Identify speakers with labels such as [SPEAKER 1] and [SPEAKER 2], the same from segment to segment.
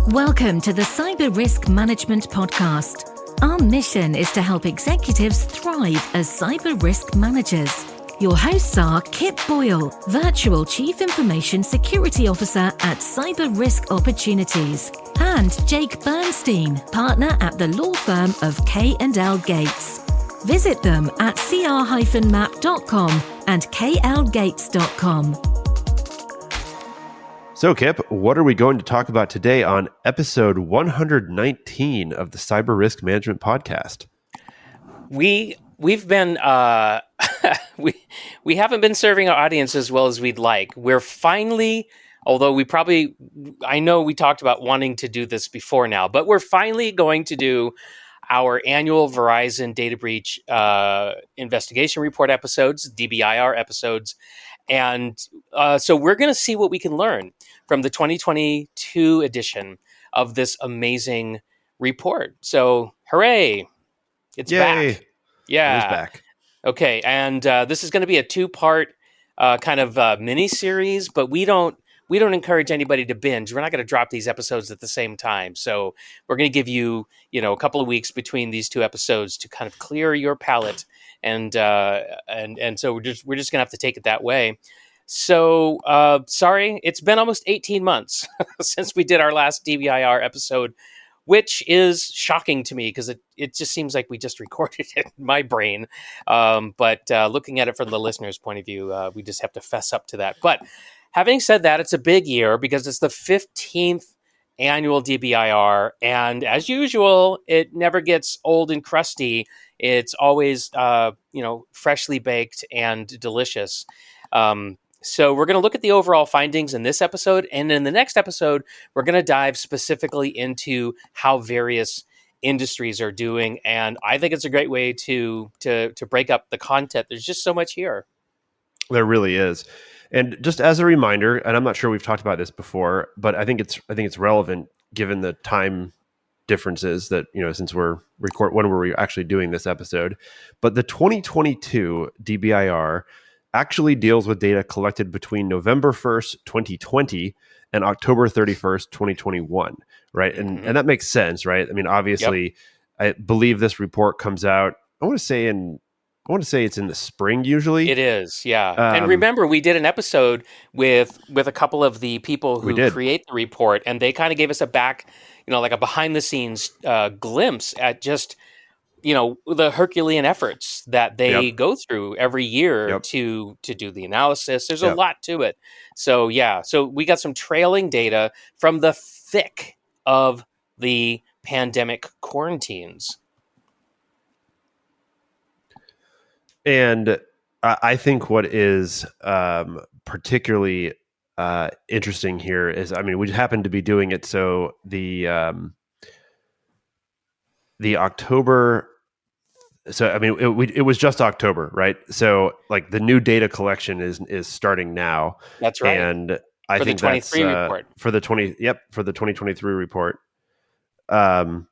[SPEAKER 1] Welcome to the Cyber Risk Management Podcast. Our mission is to help executives thrive as cyber risk managers. Your hosts are Kip Boyle, Virtual Chief Information Security Officer at Cyber Risk Opportunities, and Jake Bernstein, Partner at the law firm of K&L Gates. Visit them at cr-map.com and klgates.com.
[SPEAKER 2] So, Kip, what are we going to talk about today on episode 119 of the Cyber Risk Management Podcast?
[SPEAKER 3] We've been we haven't been serving our audience as well as we'd like. We're finally, although I know we talked about wanting to do this before now, but we're finally going to do our annual Verizon data breach investigation report episodes, DBIR episodes. And so we're going to see what we can learn from the 2022 edition of this amazing report. So hooray, it's
[SPEAKER 2] Yay.
[SPEAKER 3] back. Yeah.
[SPEAKER 2] It is back.
[SPEAKER 3] Okay, and this is going to be a two-part kind of mini-series, but we don't encourage anybody to binge. We're not going to drop these episodes at the same time. So we're going to give you, a couple of weeks between these two episodes to kind of clear your palate. And so we're just going to have to take it that way. So sorry, it's been almost 18 months since we did our last DBIR episode, which is shocking to me because it just seems like we just recorded it in my brain. But looking at it from the listener's point of view, we just have to fess up to that. But having said that, it's a big year because it's the 15th annual DBIR. And as usual, it never gets old and crusty. It's always, freshly baked and delicious. So we're going to look at the overall findings in this episode. And in the next episode, we're going to dive specifically into how various industries are doing. And I think it's a great way to break up the content. There's just so much here.
[SPEAKER 2] There really is. And just as a reminder, and I'm not sure we've talked about this before, but I think it's relevant given the time differences that, since when we're actually doing this episode. But the 2022 DBIR actually deals with data collected between November 1st, 2020 and October 31st, 2021, right? And that makes sense, right? I mean, obviously, yep. I believe this report comes out, I want to say it's in the spring usually.
[SPEAKER 3] It is, yeah. And remember, we did an episode with a couple of the people who create the report, and they kind of gave us a behind the scenes glimpse at just the Herculean efforts that they go through every year to do the analysis. There's a lot to it. So so we got some trailing data from the thick of the pandemic quarantines.
[SPEAKER 2] And I think what is particularly interesting here is, we happen to be doing it. So the October. So it was just October, right? So like the new data collection is starting now.
[SPEAKER 3] That's right.
[SPEAKER 2] And I think
[SPEAKER 3] the 23 report
[SPEAKER 2] for the 2023 report. And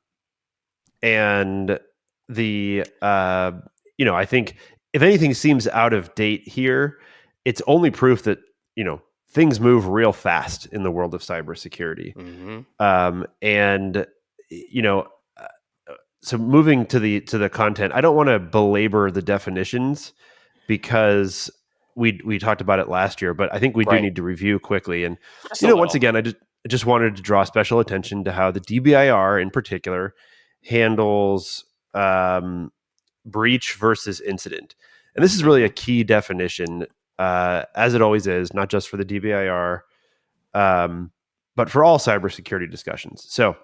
[SPEAKER 2] the I think if anything seems out of date here, it's only proof that things move real fast in the world of cybersecurity. And so moving to the content, I don't want to belabor the definitions because we talked about it last year, but I think we do need to review quickly. And once again, I just wanted to draw special attention to how the DBIR in particular handles breach versus incident. And this is really a key definition, as it always is, not just for the DBIR, but for all cybersecurity discussions. So,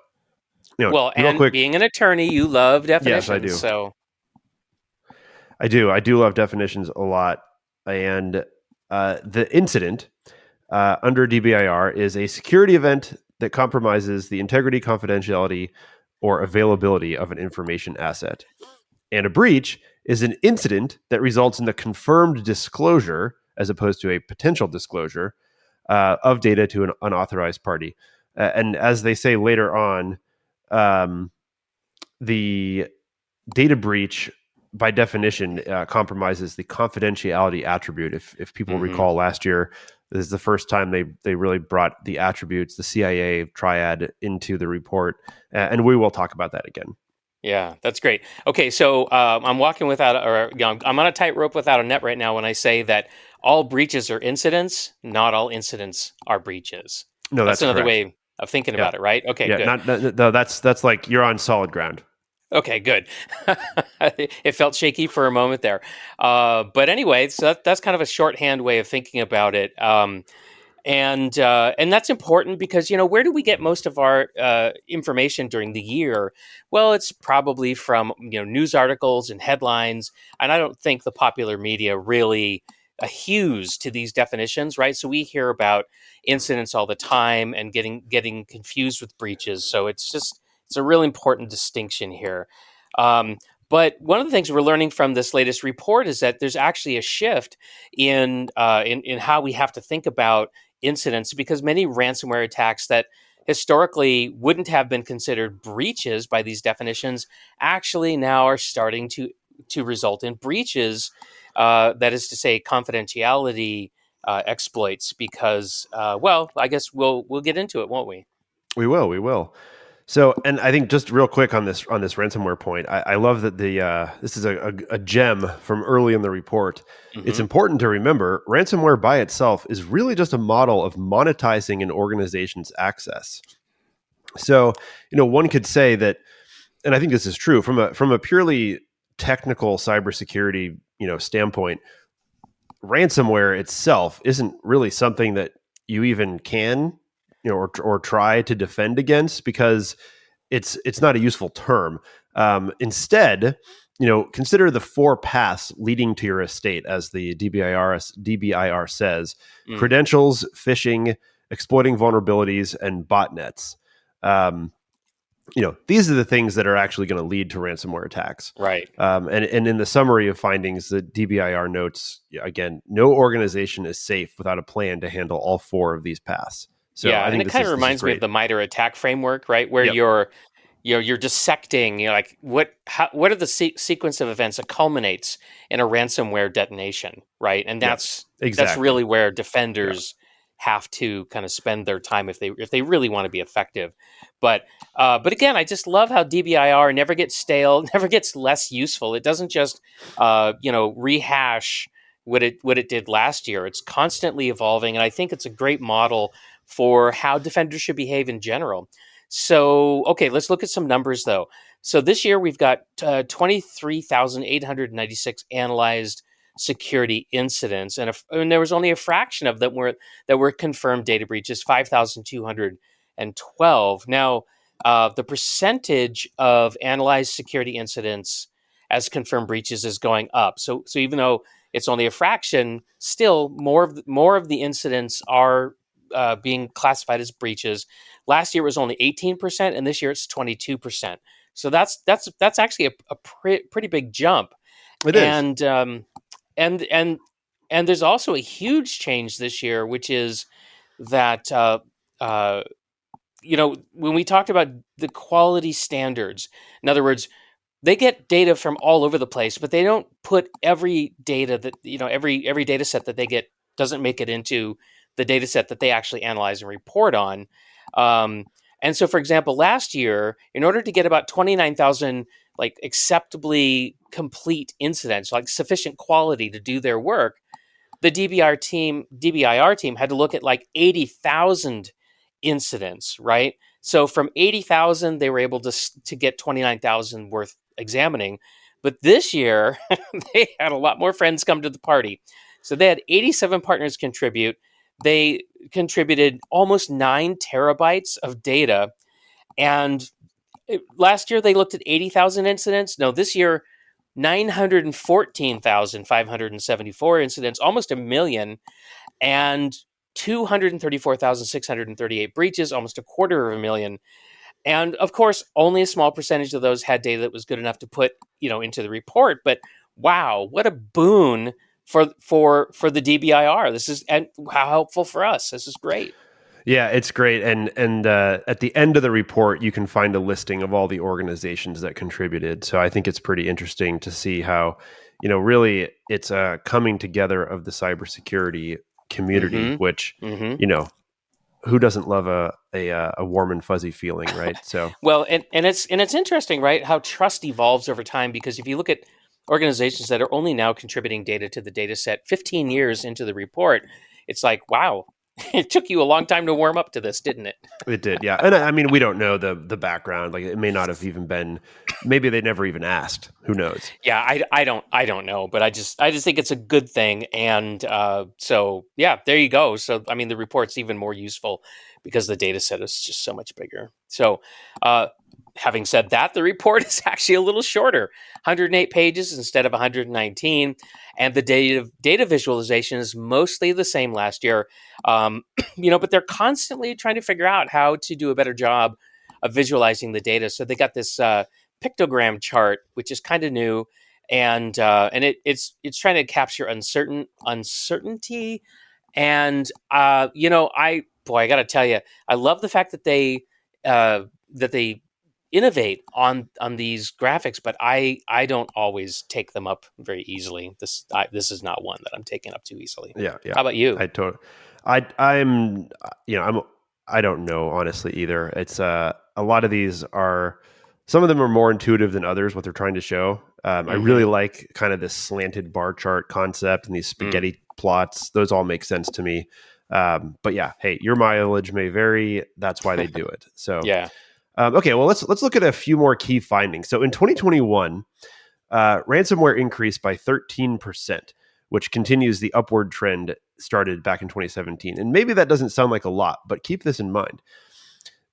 [SPEAKER 3] and quick, being an attorney, you love definitions.
[SPEAKER 2] Yes, I do.
[SPEAKER 3] So
[SPEAKER 2] I do love definitions a lot. And the incident under DBIR is a security event that compromises the integrity, confidentiality, or availability of an information asset. And a breach is an incident that results in the confirmed disclosure, as opposed to a potential disclosure, of data to an unauthorized party. And as they say later on, the data breach, by definition, compromises the confidentiality attribute. If people recall last year, This is the first time they really brought the attributes, the CIA triad, into the report, and we will talk about that again.
[SPEAKER 3] Yeah, that's great. Okay, so I'm walking without, I'm on a tightrope without a net right now when I say that all breaches are incidents, not all incidents are breaches.
[SPEAKER 2] No,
[SPEAKER 3] That's
[SPEAKER 2] that's
[SPEAKER 3] another
[SPEAKER 2] correct.
[SPEAKER 3] way of thinking
[SPEAKER 2] Yeah,
[SPEAKER 3] about it, right? Okay,
[SPEAKER 2] yeah.
[SPEAKER 3] good.
[SPEAKER 2] No, that's like you're on solid ground.
[SPEAKER 3] Okay, good. It felt shaky for a moment there, but anyway, so that's kind of a shorthand way of thinking about it. And that's important because where do we get most of our information during the year? Well, it's probably from news articles and headlines, and I don't think the popular media really hews to these definitions, right? So we hear about incidents all the time and getting confused with breaches. So it's a really important distinction here. Um, but one of the things we're learning from this latest report is that there's actually a shift in how we have to think about incidents, because many ransomware attacks that historically wouldn't have been considered breaches by these definitions actually now are starting to result in breaches. That is to say, confidentiality exploits. Because, well, I guess we'll get into it, won't we?
[SPEAKER 2] We will. So, and I think just real quick on this ransomware point, I love that this is a gem from early in the report. It's
[SPEAKER 3] Mm-hmm.
[SPEAKER 2] important to remember ransomware by itself is really just a model of monetizing an organization's access. So, one could say that, and I think this is true from a purely technical cybersecurity standpoint. Ransomware itself isn't really something that you even can or try to defend against, because it's not a useful term. Instead, consider the four paths leading to your estate, as the DBIR says:
[SPEAKER 3] Mm,
[SPEAKER 2] credentials, phishing, exploiting vulnerabilities, and botnets. Um, these are the things that are actually going to lead to ransomware attacks.
[SPEAKER 3] right.
[SPEAKER 2] And in the summary of findings, the DBIR notes, again, no organization is safe without a plan to handle all four of these paths. So
[SPEAKER 3] Yeah,
[SPEAKER 2] I
[SPEAKER 3] and
[SPEAKER 2] think
[SPEAKER 3] it kind of
[SPEAKER 2] this is
[SPEAKER 3] reminds me of
[SPEAKER 2] great.
[SPEAKER 3] the MITRE attack framework, right? Where
[SPEAKER 2] Yep.
[SPEAKER 3] you're dissecting, like what are the sequence of events that culminates in a ransomware detonation, right? And
[SPEAKER 2] Yep.
[SPEAKER 3] that's
[SPEAKER 2] Exactly.
[SPEAKER 3] really where
[SPEAKER 2] Yeah.
[SPEAKER 3] defenders have to kind of spend their time if they really want to be effective. But again, I just love how DBIR never gets stale, never gets less useful. It doesn't just rehash what it did last year. It's constantly evolving, and I think it's a great model for how defenders should behave in general. So, okay, let's look at some numbers though. So this year we've got 23,896 analyzed security incidents, and there was only a fraction of them that were confirmed data breaches, 5,212. Now, the percentage of analyzed security incidents as confirmed breaches is going up. So even though it's only a fraction, still more of the incidents are being classified as breaches. Last year it was only 18%, and this year it's 22%. So that's actually a pretty big jump.
[SPEAKER 2] It is.
[SPEAKER 3] And and and and there's also a huge change this year, which is that uh, when we talked about the quality standards, in other words, they get data from all over the place, but they don't put every data that every data set that they get doesn't make it into the data set that they actually analyze and report on. Um, and so, for example, last year, in order to get about 29,000 like acceptably complete incidents, like sufficient quality to do their work, the DBIR team had to look at like 80,000 incidents, right? So from 80,000, they were able to get 29,000 worth examining. But this year, they had a lot more friends come to the party. So they had 87 partners contribute. They contributed almost 9 terabytes of data. And last year, they looked at 80,000 incidents. No, this year, 914,574 incidents, almost a million, and 234,638 breaches, almost a quarter of a million. And of course, only a small percentage of those had data that was good enough to put, into the report. But wow, what a boon for the DBIR. This is, and how helpful for us. This is great.
[SPEAKER 2] Yeah, it's great. And at the end of the report, you can find a listing of all the organizations that contributed. So I think it's pretty interesting to see how, really it's a coming together of the cybersecurity community, which,
[SPEAKER 3] Mm-hmm.
[SPEAKER 2] you know, who doesn't love a warm and fuzzy feeling, right? So
[SPEAKER 3] Well, and it's interesting, right? How trust evolves over time, because if you look at organizations that are only now contributing data to the data set 15 years into the report, it's like, wow, it took you a long time to warm up to this, didn't it?
[SPEAKER 2] it did, yeah. And I mean, we don't know the background. Like, it may not have even been. Maybe they never even asked. Who knows?
[SPEAKER 3] Yeah, I don't know, but I just think it's a good thing, and so yeah, there you go. So I mean, the report's even more useful because the data set is just so much bigger. So, uh, having said that, the report is actually a little shorter, 108 pages instead of 119, and the data visualization is mostly the same last year. But they're constantly trying to figure out how to do a better job of visualizing the data. So they got this pictogram chart, which is kind of new, and it's trying to capture uncertainty, and I got to tell you, I love the fact that they innovate on these graphics, but I don't always take them up very easily. This is not one that I'm taking up too easily.
[SPEAKER 2] Yeah, yeah.
[SPEAKER 3] How about you?
[SPEAKER 2] I'm, I don't know honestly either. It's a lot of these are, some of them are more intuitive than others, what they're trying to show. I really like kind of this slanted bar chart concept and these spaghetti plots. Those all make sense to me. But yeah, hey, your mileage may vary. That's why they do it. So
[SPEAKER 3] Yeah.
[SPEAKER 2] okay, well, let's look at a few more key findings. So in 2021, ransomware increased by 13%, which continues the upward trend started back in 2017. And maybe that doesn't sound like a lot, but keep this in mind.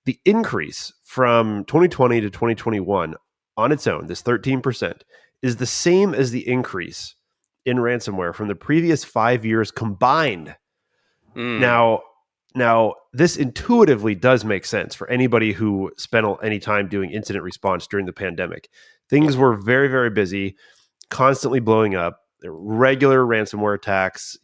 [SPEAKER 2] The increase from 2020 to 2021 on its own, this 13%, is the same as the increase in ransomware from the previous 5 years combined. Now, this intuitively does make sense for anybody who spent any time doing incident response during the pandemic. Things were very, very busy, constantly blowing up, regular ransomware attacks,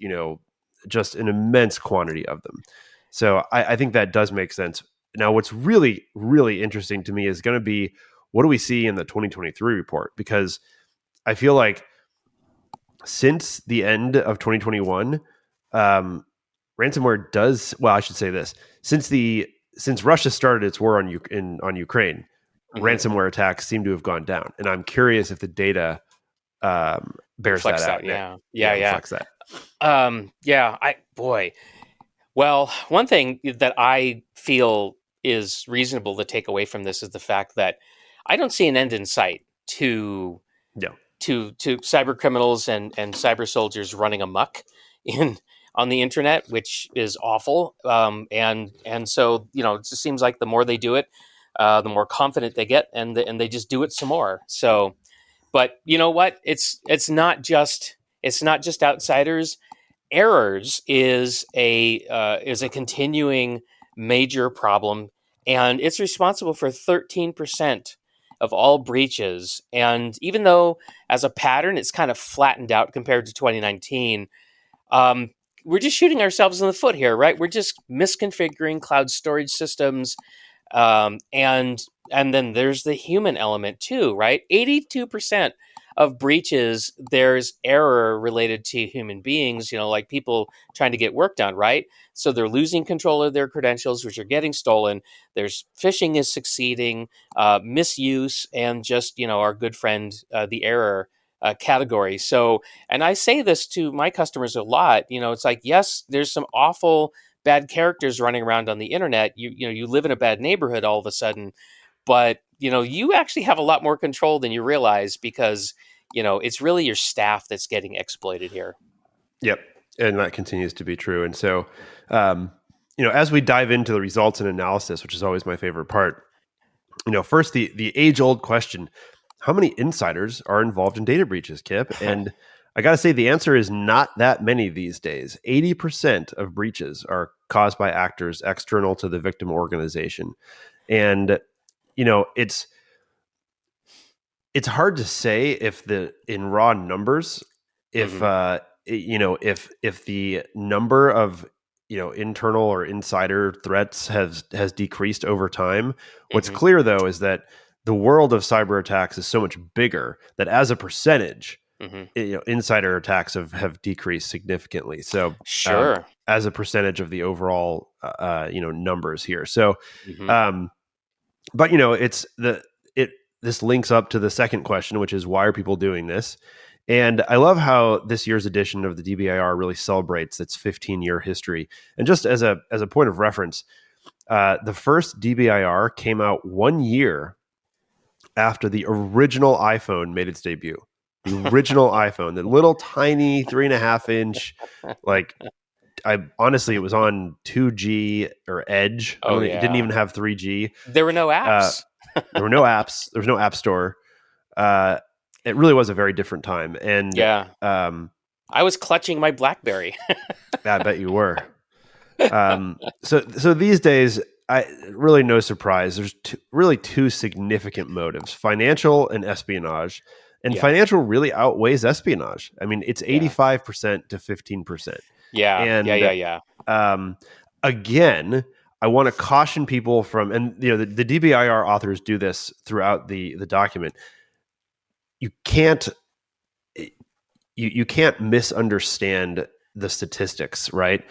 [SPEAKER 2] just an immense quantity of them. So I think that does make sense. Now, what's really, really interesting to me is going to be, what do we see in the 2023 report? Because I feel like since the end of 2021, ransomware does, well, I should say this, since Russia started its war on Ukraine, ransomware attacks seem to have gone down, and I'm curious if the data bears
[SPEAKER 3] Reflects
[SPEAKER 2] that out.
[SPEAKER 3] Yeah.
[SPEAKER 2] Reflects that.
[SPEAKER 3] Well, one thing that I feel is reasonable to take away from this is the fact that I don't see an end in sight to
[SPEAKER 2] Yeah.
[SPEAKER 3] to cyber criminals and cyber soldiers running amok in on the internet, which is awful. And so it just seems like the more they do it, the more confident they get, and they just do it some more. So, but you know what? It's not just outsiders. Errors is a continuing major problem, and it's responsible for 13% of all breaches. And even though as a pattern it's kind of flattened out compared to 2019, um, we're just shooting ourselves in the foot here, right? We're just misconfiguring cloud storage systems, and then there's the human element too, right? 82% of breaches, there's error related to human beings, like people trying to get work done, right? So they're losing control of their credentials, which are getting stolen. There's phishing is succeeding, misuse, and just, our good friend, the error category. So, and I say this to my customers a lot, it's like, yes, there's some awful bad characters running around on the internet. You live in a bad neighborhood all of a sudden, but you actually have a lot more control than you realize, because it's really your staff that's getting exploited here.
[SPEAKER 2] Yep, and that continues to be true. And so, as we dive into the results and analysis, which is always my favorite part, first the age old question: how many insiders are involved in data breaches, Kip? And I got to say, the answer is not that many these days. 80% of breaches are caused by actors external to the victim organization. And, it's hard to say if in raw numbers, if, if the number of, internal or insider threats has decreased over time. What's clear, though, is that the world of cyber attacks is so much bigger that as a percentage, insider attacks have decreased significantly. So,
[SPEAKER 3] Sure.
[SPEAKER 2] as a percentage of the overall numbers here. So,
[SPEAKER 3] Mm-hmm.
[SPEAKER 2] um, but this links up to the second question, which is why are people doing this? And I love how this year's edition of the DBIR really celebrates its 15-year history. And just as a point of reference, the first DBIR came out 1 year after the original iPhone made its debut. The original iPhone, the little tiny 3.5-inch, like it was on 2G or Edge.
[SPEAKER 3] Oh
[SPEAKER 2] It didn't
[SPEAKER 3] yeah.
[SPEAKER 2] even have 3G.
[SPEAKER 3] There were no
[SPEAKER 2] Uh,
[SPEAKER 3] apps.
[SPEAKER 2] there were no apps. There was no app store. It really was a very different time. And
[SPEAKER 3] Yeah. I was clutching my BlackBerry.
[SPEAKER 2] I bet you were. So these days, really no surprise. There's really two significant motives: financial and espionage. And
[SPEAKER 3] Yeah.
[SPEAKER 2] financial really outweighs espionage. I mean, it's 85% to 15%.
[SPEAKER 3] Yeah.
[SPEAKER 2] And
[SPEAKER 3] Yeah.
[SPEAKER 2] again, I want to caution people from, and the DBIR authors do this throughout the document. You can't misunderstand the statistics, right?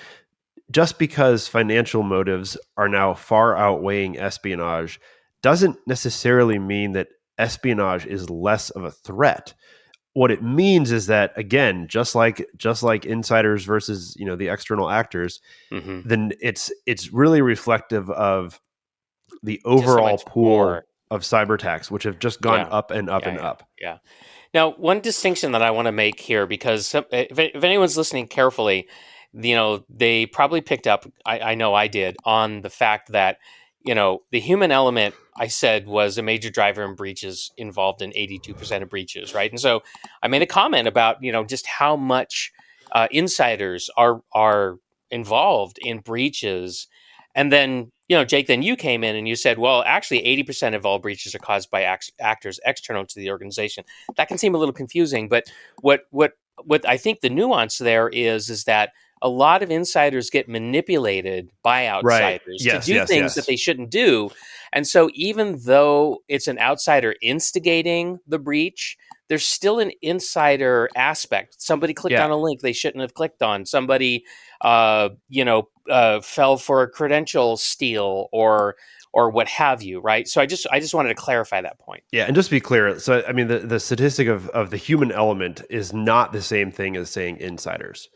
[SPEAKER 2] Just because financial motives are now far outweighing espionage doesn't necessarily mean that espionage is less of a threat. What it means is that, again, just like insiders versus the external actors,
[SPEAKER 3] Mm-hmm.
[SPEAKER 2] then it's really reflective of the overall pool of cyber attacks, which have just gone up and up and up.
[SPEAKER 3] Yeah. Now, one distinction that I want to make here, because if anyone's listening carefully, they probably picked up, I know I did, on the fact that, the human element, I said, was a major driver in breaches, involved in 82% of breaches, right? And so I made a comment about, just how much insiders are involved in breaches. And then, Jake, then you came in and you said, well, actually, 80% of all breaches are caused by actors external to the organization. That can seem a little confusing, but what I think the nuance there is that a lot of insiders get manipulated by outsiders to do things that they shouldn't do. And so even though it's an outsider instigating the breach, there's still an insider aspect. Somebody clicked on a link they shouldn't have clicked on. Somebody, fell for a credential steal or what have you, right? So I just wanted to clarify that point.
[SPEAKER 2] Yeah, and just to be clear, so I mean the statistic of the human element is not the same thing as saying insiders,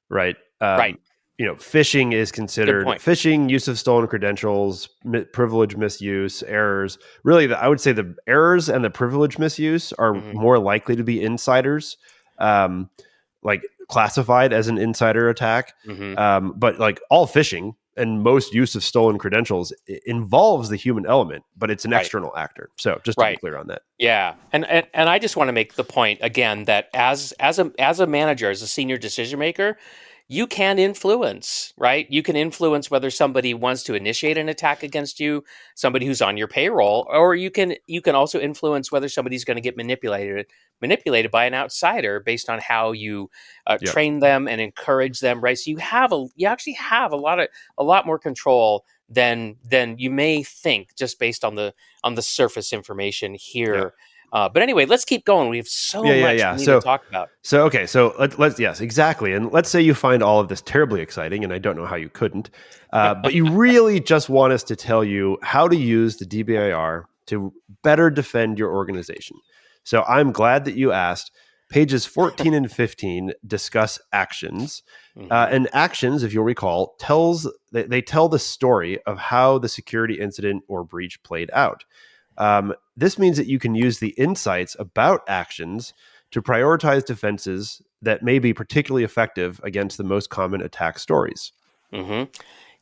[SPEAKER 2] right?
[SPEAKER 3] Right.
[SPEAKER 2] Phishing is considered phishing, use of stolen credentials, privilege misuse, errors. Really, I would say the errors and the privilege misuse are more likely to be insiders, like classified as an insider attack. But like all phishing and most use of stolen credentials involves the human element, but it's an external actor. So just to be clear on that.
[SPEAKER 3] Yeah. And I just want to make the point again that as a manager, as a senior decision maker, you can influence, right? You can influence whether somebody wants to initiate an attack against you, somebody who's on your payroll, or you can also influence whether somebody's going to get manipulated by an outsider based on how you train them and encourage them, right? So you actually have a lot more control than you may think just based on the surface information here. But anyway, let's keep going. We have so much we need to talk about.
[SPEAKER 2] So okay, so let's yes, exactly. And let's say you find all of this terribly exciting, and I don't know how you couldn't, but you really just want us to tell you how to use the DBIR to better defend your organization. So I'm glad that you asked. Pages 14 and 15 discuss actions. And actions, if you'll recall, they tell the story of how the security incident or breach played out. This means that you can use the insights about actions to prioritize defenses that may be particularly effective against the most common attack stories.
[SPEAKER 3] Mm-hmm.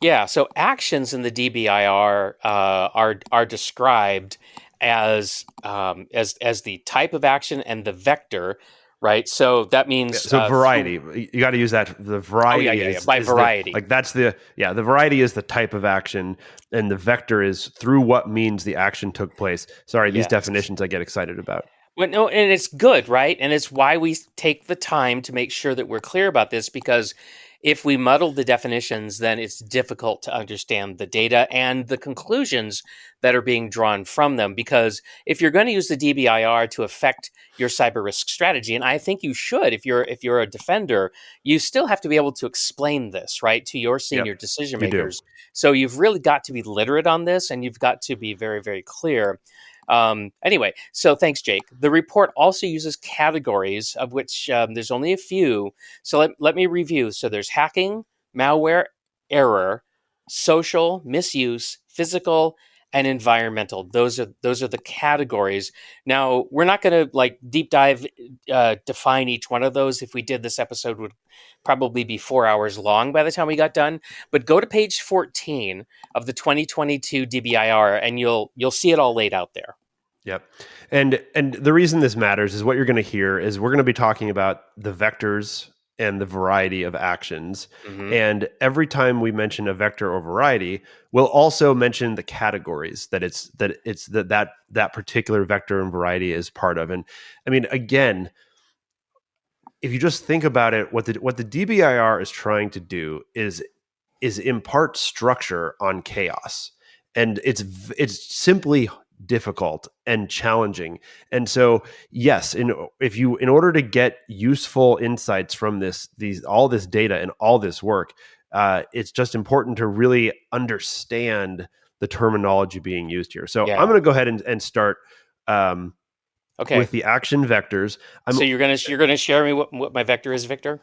[SPEAKER 3] Yeah, so actions in the DBIR are described as the type of action and the vector, right? So that means
[SPEAKER 2] variety. You got to use that. The variety
[SPEAKER 3] by variety.
[SPEAKER 2] The variety is the type of action, and the vector is through what means the action took place. Sorry, these definitions I get excited about.
[SPEAKER 3] Well, no, and it's good, right? And it's why we take the time to make sure that we're clear about this, because if we muddle the definitions, then it's difficult to understand the data and the conclusions that are being drawn from them. Because if you're going to use the DBIR to affect your cyber risk strategy, and I think you should, if you're a defender, you still have to be able to explain this, right, to your
[SPEAKER 2] Yep,
[SPEAKER 3] senior decision
[SPEAKER 2] you do.
[SPEAKER 3] makers. So you've really got to be literate on this, and you've got to be very, very clear. Anyway, so thanks, Jake. The report also uses categories, of which there's only a few. So let me review. So there's hacking, malware, error, social, misuse, physical, and environmental. Those are the categories. Now we're not going to like deep dive define each one of those. If we did, this episode would probably be 4 hours long by the time we got done. But go to page 14 of the 2022 DBIR, and you'll see it all laid out there.
[SPEAKER 2] Yep. And the reason this matters is what you're going to hear is we're going to be talking about the vectors and the variety of actions.
[SPEAKER 3] Mm-hmm.
[SPEAKER 2] And every time we mention a vector or variety, we'll also mention the categories that particular vector and variety is part of. And I mean, again, if you just think about it, what the DBIR is trying to do is impart structure on chaos, and it's simply difficult and challenging. And so, yes, in order to get useful insights from all this data and all this work, it's just important to really understand the terminology being used here. So
[SPEAKER 3] Yeah.
[SPEAKER 2] I'm going to go ahead and start.
[SPEAKER 3] Okay.
[SPEAKER 2] With the action vectors.
[SPEAKER 3] So you're gonna share me what my vector is, Victor?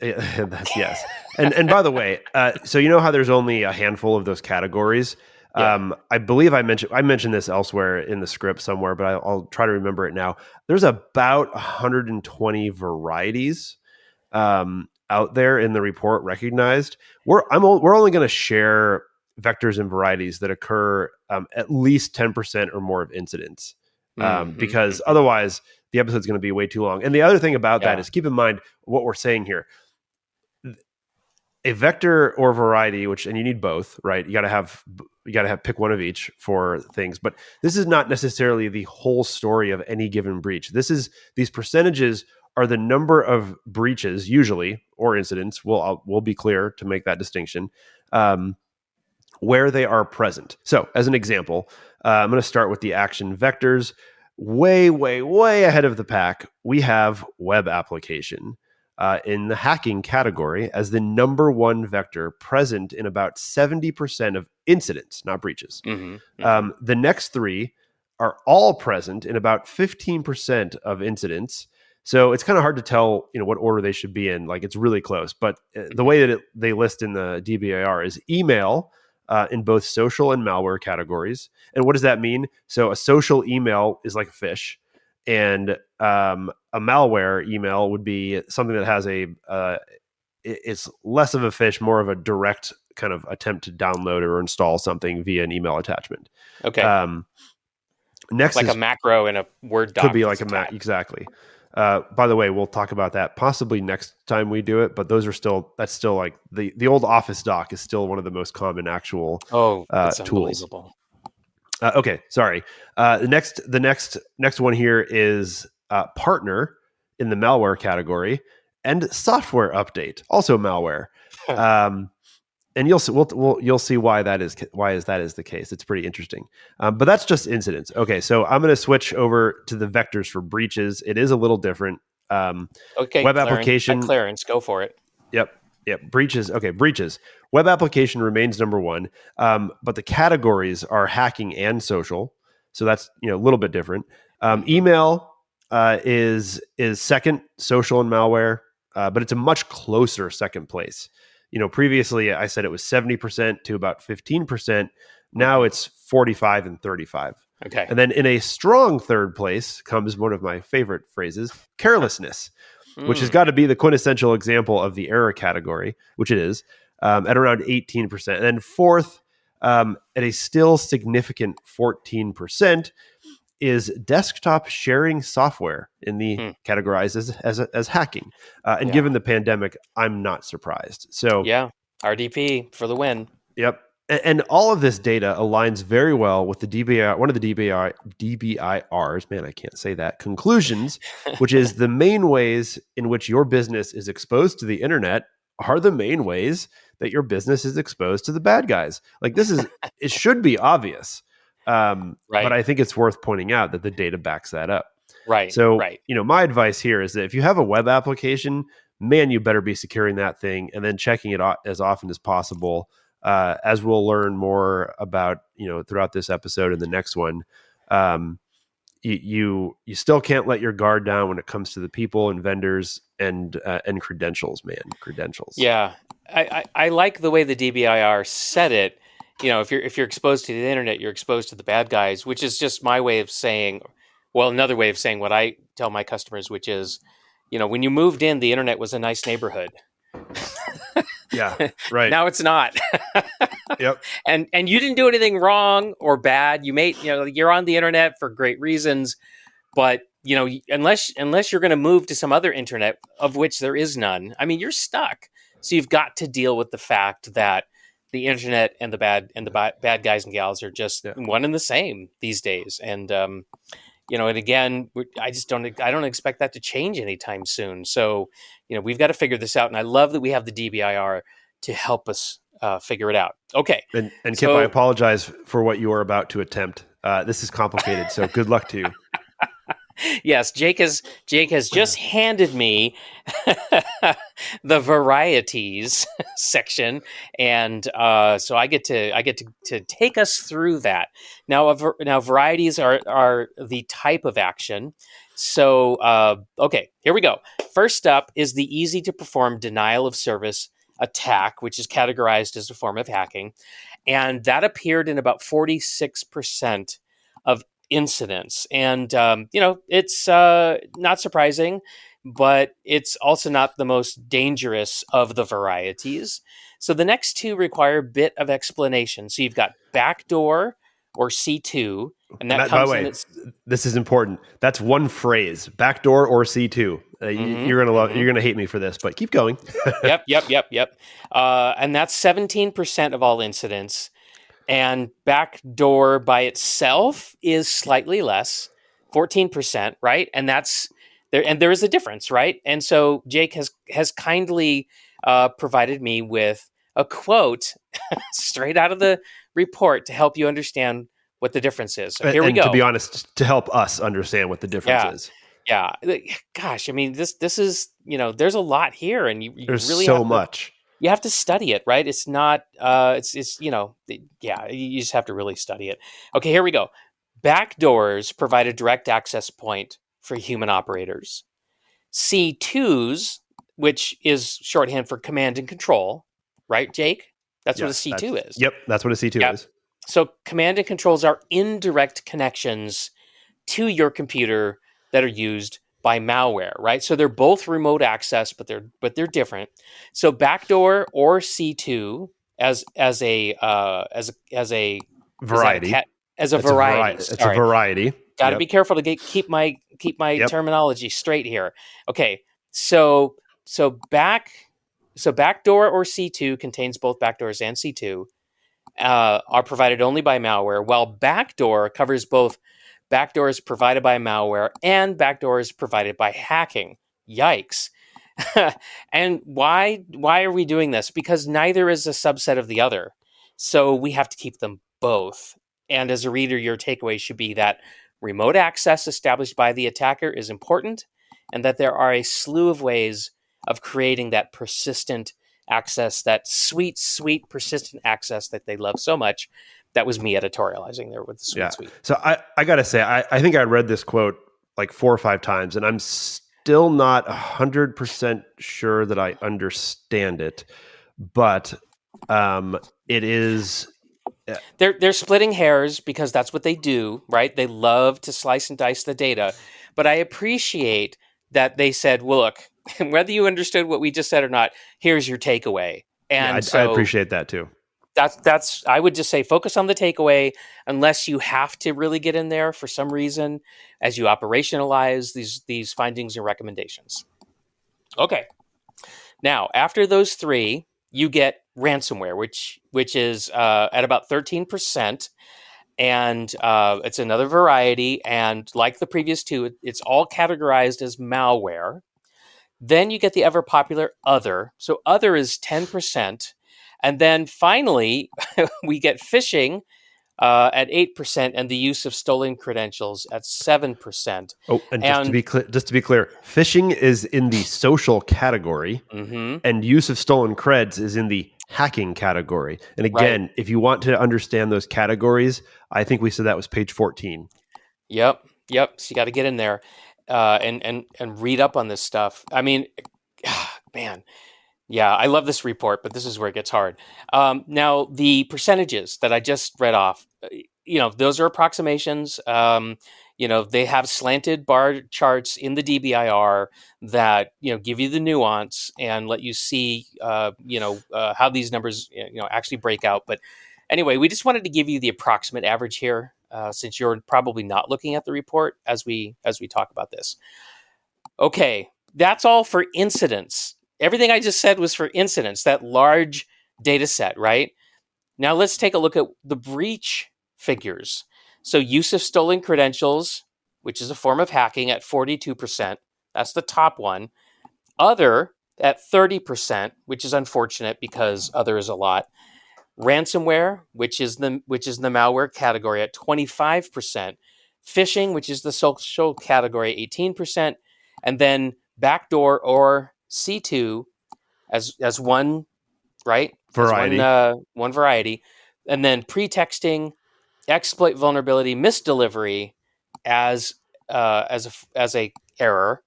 [SPEAKER 2] Yes. And by the way, so you know how there's only a handful of those categories.
[SPEAKER 3] Yeah.
[SPEAKER 2] I believe I mentioned this elsewhere in the script somewhere, but I'll try to remember it now. There's about 120 varieties out there in the report recognized. We're only going to share vectors and varieties that occur at least 10% or more of incidents. Because otherwise the episode's going to be way too long. And the other thing about that is keep in mind what we're saying here. A vector or variety, and you need both, right? You got to have pick one of each for things, but this is not necessarily the whole story of any given breach. These percentages are the number of breaches usually, or incidents. We'll be clear to make that distinction. Where they are present. So as an example, I'm going to start with the action vectors. Way, way, way ahead of the pack, we have web application in the hacking category as the number one vector, present in about 70% of incidents, not breaches. The next three are all present in about 15% of incidents. So it's kind of hard to tell, what order they should be in. Like, it's really close. But the way that they list in the DBIR is email, in both social and malware categories. And what does that mean? So a social email is like a fish, and a malware email would be something that has it's less of a fish, more of a direct kind of attempt to download or install something via an email attachment.
[SPEAKER 3] Okay.
[SPEAKER 2] Next,
[SPEAKER 3] like a macro in a Word doc.
[SPEAKER 2] Could be like a macro. Exactly. By the way, we'll talk about that possibly next time we do it, but that's still like the old Office doc is still one of the most common actual
[SPEAKER 3] it's
[SPEAKER 2] tools.
[SPEAKER 3] Unbelievable.
[SPEAKER 2] Okay, sorry. The next one here is partner in the malware category, and software update, also malware. And you'll see why that is the case. It's pretty interesting. But that's just incidents. Okay, so I'm going to switch over to the vectors for breaches. It is a little different.
[SPEAKER 3] Okay,
[SPEAKER 2] web application.
[SPEAKER 3] Clarence, go for it.
[SPEAKER 2] Yep. Breaches. Okay, breaches. Web application remains number one, but the categories are hacking and social. So that's a little bit different. Email is second, social and malware, but it's a much closer second place. Previously I said it was 70% to about 15%. Now it's 45 and 35.
[SPEAKER 3] Okay.
[SPEAKER 2] And then in a strong third place comes one of my favorite phrases, carelessness, which has got to be the quintessential example of the error category, which it is, at around 18%. And then fourth, at a still significant 14%, is desktop sharing software in the categorized as hacking. Given the pandemic, I'm not surprised. So
[SPEAKER 3] yeah, RDP for the win.
[SPEAKER 2] Yep. And all of this data aligns very well with the DBIR, one of the DBIRs, man, I can't say that, conclusions, which is the main ways in which your business is exposed to the internet are the main ways that your business is exposed to the bad guys. Like it should be obvious. But
[SPEAKER 3] Right.
[SPEAKER 2] I think it's worth pointing out that the data backs that up.
[SPEAKER 3] Right.
[SPEAKER 2] So,
[SPEAKER 3] Right.
[SPEAKER 2] my advice here is that if you have a web application, man, you better be securing that thing and then checking it as often as possible. As we'll learn more about, throughout this episode and the next one, you still can't let your guard down when it comes to the people and vendors and credentials, man, credentials.
[SPEAKER 3] Yeah, I like the way the DBIR said it. If you're exposed to the internet, you're exposed to the bad guys, which is just my way of saying, well, another way of saying what I tell my customers, which is, when you moved in, the internet was a nice neighborhood.
[SPEAKER 2] Yeah, right.
[SPEAKER 3] Now it's not.
[SPEAKER 2] Yep.
[SPEAKER 3] And you didn't do anything wrong or bad. You're on the internet for great reasons, but unless you're going to move to some other internet of which there is none, I mean, you're stuck. So you've got to deal with the fact that the internet and the bad guys and gals are just one and the same these days. And and again, I don't expect that to change anytime soon. So we've got to figure this out. And I love that we have the DBIR to help us figure it out. Okay.
[SPEAKER 2] And Kip, I apologize for what you are about to attempt. This is complicated, so good luck to you.
[SPEAKER 3] Yes, Jake has just handed me the varieties section, and so I get to take us through that. Now, varieties are the type of action. So, okay, here we go. First up is the easy to perform denial of service attack, which is categorized as a form of hacking, and that appeared in about 46% of incidents. And, it's not surprising, but it's also not the most dangerous of the varieties. So the next two require a bit of explanation. So you've got backdoor or C2, and that comes
[SPEAKER 2] by the way, this is important. That's one phrase: backdoor or C2. You're gonna hate me for this, but keep going.
[SPEAKER 3] Yep. And that's 17% of all incidents. And backdoor by itself is slightly less, 14%, right? And that's there, and there is a difference, right? And so Jake has kindly provided me with a quote straight out of the report to help you understand what the difference is. So here we go.
[SPEAKER 2] To be honest, to help us understand what the difference is.
[SPEAKER 3] Yeah. Gosh, I mean, this is, there's a lot here, and you
[SPEAKER 2] there's
[SPEAKER 3] really
[SPEAKER 2] so much.
[SPEAKER 3] You have to study it, right? It's not, you just have to really study it. Okay, here we go. Backdoors provide a direct access point for human operators. C2s, which is shorthand for command and control, right, Jake? That's what a C2 is.
[SPEAKER 2] Yep, that's what a C2 is.
[SPEAKER 3] So command and controls are indirect connections to your computer that are used by malware, right? So they're both remote access, but they're different. So backdoor or C2 as a
[SPEAKER 2] variety.
[SPEAKER 3] It's a variety.
[SPEAKER 2] It's a variety.
[SPEAKER 3] Got to be careful to keep my terminology straight here. Okay, so backdoor or C2 contains both backdoors and C2. Are provided only by malware, while backdoor covers both backdoors provided by malware and backdoors provided by hacking. Yikes. And why are we doing this? Because neither is a subset of the other. So we have to keep them both. And as a reader, your takeaway should be that remote access established by the attacker is important, and that there are a slew of ways of creating that persistent access, that sweet, persistent access that they love so much. That was me editorializing there with the sweet.
[SPEAKER 2] So I got to say, I think I read this quote like 4 or 5 times, and I'm still not 100% sure that I understand it, but it is...
[SPEAKER 3] They're splitting hairs because that's what they do, right? They love to slice and dice the data. But I appreciate that they said, well, look, whether you understood what we just said or not, here's your takeaway. And
[SPEAKER 2] I appreciate that too.
[SPEAKER 3] That's I would just say focus on the takeaway unless you have to really get in there for some reason as you operationalize these findings and recommendations. Okay. Now, after those 3, you get ransomware, which is at about 13%, and it's another variety. And like the previous 2, it's all categorized as malware. Then you get the ever popular other. So other is 10%. And then finally, we get phishing at 8% and the use of stolen credentials at 7%.
[SPEAKER 2] Oh, and
[SPEAKER 3] And
[SPEAKER 2] just to be clear, phishing is in the social category,
[SPEAKER 3] mhm,
[SPEAKER 2] and use of stolen creds is in the hacking category. And
[SPEAKER 3] right.
[SPEAKER 2] again, if you want to understand those categories, I think we said that was page 14.
[SPEAKER 3] Yep. Yep. So you got to get in there and read up on this stuff. I mean, man, yeah, I love this report, but this is where it gets hard. Now, the percentages that I just read off, those are approximations. They have slanted bar charts in the DBIR that give you the nuance and let you see, how these numbers actually break out. But anyway, we just wanted to give you the approximate average here, since you're probably not looking at the report as we talk about this. Okay, that's all for incidents. Everything I just said was for incidents, that large data set, right? Now let's take a look at the breach figures. So use of stolen credentials, which is a form of hacking, at 42%. That's the top one. Other at 30%, which is unfortunate because other is a lot. Ransomware, which is the malware category, at 25%. Phishing, which is the social category, 18%, and then backdoor or C2 as one, right?
[SPEAKER 2] Variety.
[SPEAKER 3] As one variety, and then pretexting, exploit vulnerability, misdelivery as a error,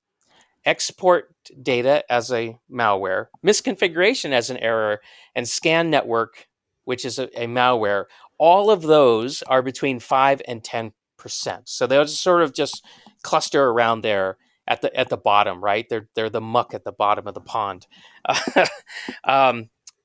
[SPEAKER 3] export data as a malware, misconfiguration as an error, and scan network, which is a malware. All of those are between 5 and 10%. So they'll just sort of just cluster around there at the bottom, right? They're the muck at the bottom of the pond.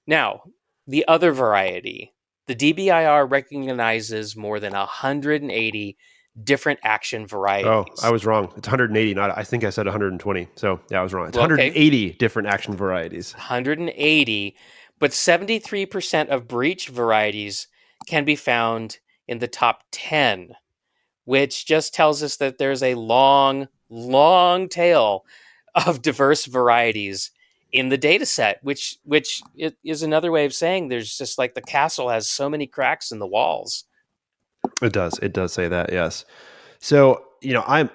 [SPEAKER 3] Now, the other variety, the DBIR recognizes more than 180 different action
[SPEAKER 2] Oh, I
[SPEAKER 3] varieties.
[SPEAKER 2] was wrong. It's 180, not I think I said 120. So yeah, I was wrong. It's
[SPEAKER 3] Well, okay,
[SPEAKER 2] 180 different action varieties.
[SPEAKER 3] 180, but 73% of breach varieties can be found in the top 10, which just tells us that there's a long, long tail of diverse varieties in the data set, which is another way of saying there's just like the castle has so many cracks in the walls.
[SPEAKER 2] It does. It does say that. Yes. So,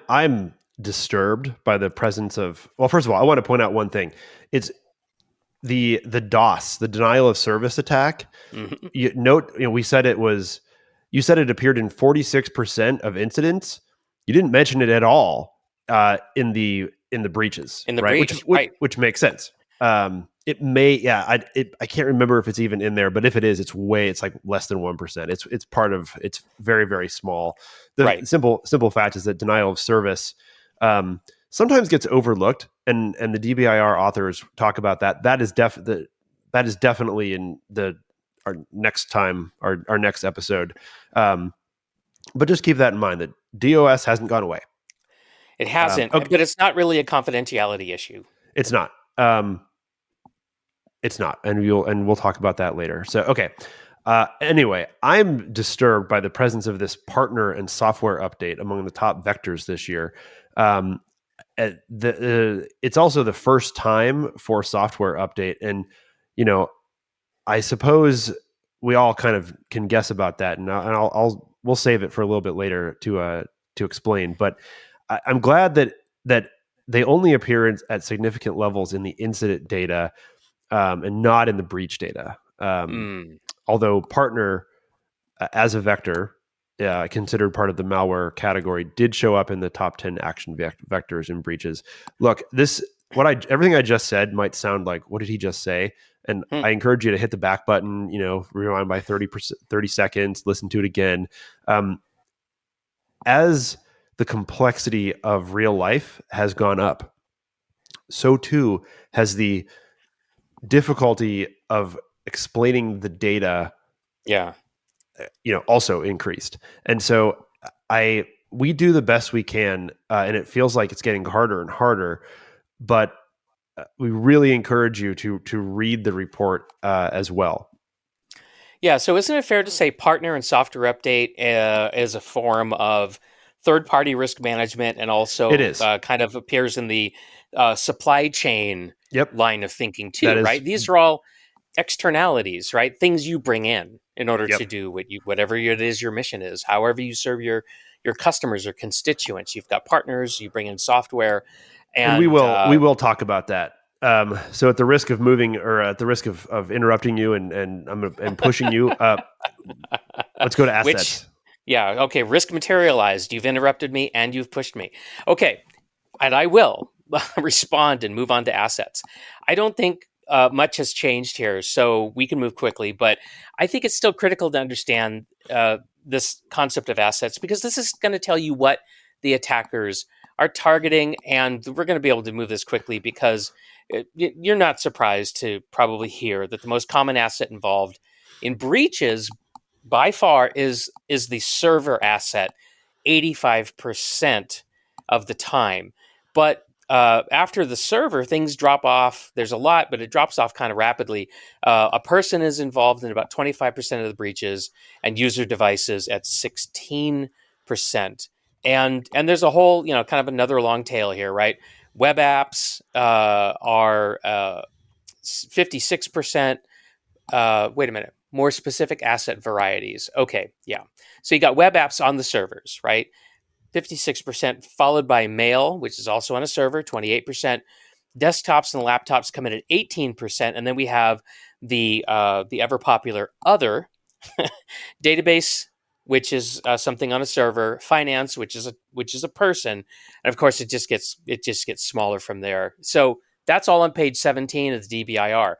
[SPEAKER 2] I'm disturbed by the presence of, well, first of all, I want to point out one thing. It's the DOS, the denial of service attack.
[SPEAKER 3] Mhm.
[SPEAKER 2] We said you said it appeared in 46% of incidents. You didn't mention it at all in the breaches,
[SPEAKER 3] In the
[SPEAKER 2] right?
[SPEAKER 3] breach, right?
[SPEAKER 2] Which makes sense. It may, yeah, I can't remember if it's even in there, but if it is, it's like less than 1%. It's very, very small. The
[SPEAKER 3] Right.
[SPEAKER 2] simple fact is that denial of service sometimes gets overlooked, and the DBIR authors talk about that. That is definitely in our next episode. But just keep that in mind that DOS hasn't gone away.
[SPEAKER 3] It hasn't,
[SPEAKER 2] Okay,
[SPEAKER 3] but it's not really a confidentiality issue.
[SPEAKER 2] it's not. It's not, and we'll talk about that later. So, okay. Anyway, I'm disturbed by the presence of this partner and software update among the top vectors this year. It's also the first time for software update, and I suppose we all kind of can guess about that, and we'll save it for a little bit later to explain. But I'm glad that they only appear at significant levels in the incident data, and not in the breach data.
[SPEAKER 3] Mm.
[SPEAKER 2] Although partner, as a vector, considered part of the malware category, did show up in the top 10 action vectors in breaches. Look, everything I just said might sound like, what did he just say? And
[SPEAKER 3] Hmm.
[SPEAKER 2] I encourage you to hit the back button, rewind by 30 seconds, listen to it again. As the complexity of real life has gone up, so too has the difficulty of explaining the data,
[SPEAKER 3] Yeah.
[SPEAKER 2] also increased. And so we do the best we can, and it feels like it's getting harder and harder, but we really encourage you to read the report as well.
[SPEAKER 3] Yeah. So isn't it fair to say partner and software update is a form of third-party risk management, and
[SPEAKER 2] It
[SPEAKER 3] also
[SPEAKER 2] is.
[SPEAKER 3] kind of appears in the supply chain
[SPEAKER 2] Yep.
[SPEAKER 3] line of thinking
[SPEAKER 2] That
[SPEAKER 3] too,
[SPEAKER 2] is.
[SPEAKER 3] right? These are all externalities, right? Things you bring in order
[SPEAKER 2] Yep.
[SPEAKER 3] to do whatever it is your mission is, however you serve your customers or constituents. You've got partners, you bring in software,
[SPEAKER 2] And
[SPEAKER 3] and
[SPEAKER 2] we will talk about that. So at the risk of moving, or at the risk of interrupting you and pushing you, let's go to
[SPEAKER 3] which,
[SPEAKER 2] assets.
[SPEAKER 3] yeah, okay, risk materialized. You've interrupted me and you've pushed me. Okay, and I will respond and move on to assets. I don't think much has changed here, so we can move quickly. But I think it's still critical to understand this concept of assets, because this is going to tell you what the attackers are targeting, and we're going to be able to move this quickly because you're not surprised to probably hear that the most common asset involved in breaches by far is the server asset, 85% of the time. But after the server, things drop off. There's a lot, but it drops off kind of rapidly. A person is involved in about 25% of the breaches, and user devices at 16%. And there's a whole, kind of another long tail here, right? Web apps are 56%. Wait a minute. More specific asset varieties. Okay, yeah. So you got web apps on the servers, right? 56%, followed by mail, which is also on a server, 28%. Desktops and laptops come in at 18%, and then we have the ever popular other database, which is something on a server, finance, which is a person, and of course it just gets smaller from there. So that's all on page 17 of the DBIR.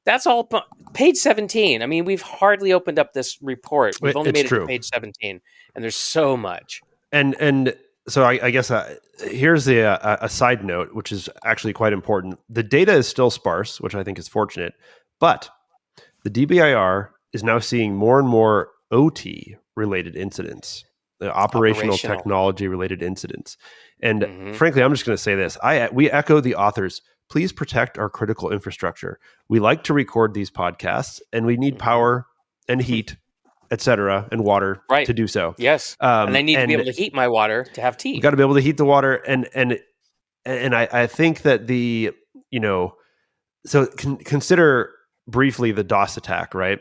[SPEAKER 3] That's all page 17. I mean, we've hardly opened up this report. We've only
[SPEAKER 2] It's
[SPEAKER 3] made it to
[SPEAKER 2] true.
[SPEAKER 3] page 17, and there's so much.
[SPEAKER 2] And so I guess here's a side note, which is actually quite important. The data is still sparse, which I think is fortunate, but the DBIR is now seeing more and more OT related incidents, operational technology related incidents. And frankly, I'm just going to say this. We echo the authors. Please protect our critical infrastructure. We like to record these podcasts, and we need power and heat, etc., and water to do so.
[SPEAKER 3] Yes, and I need to be able to heat my water to have tea.
[SPEAKER 2] We got to be able to heat the water, and I think that so consider briefly the DOS attack, right?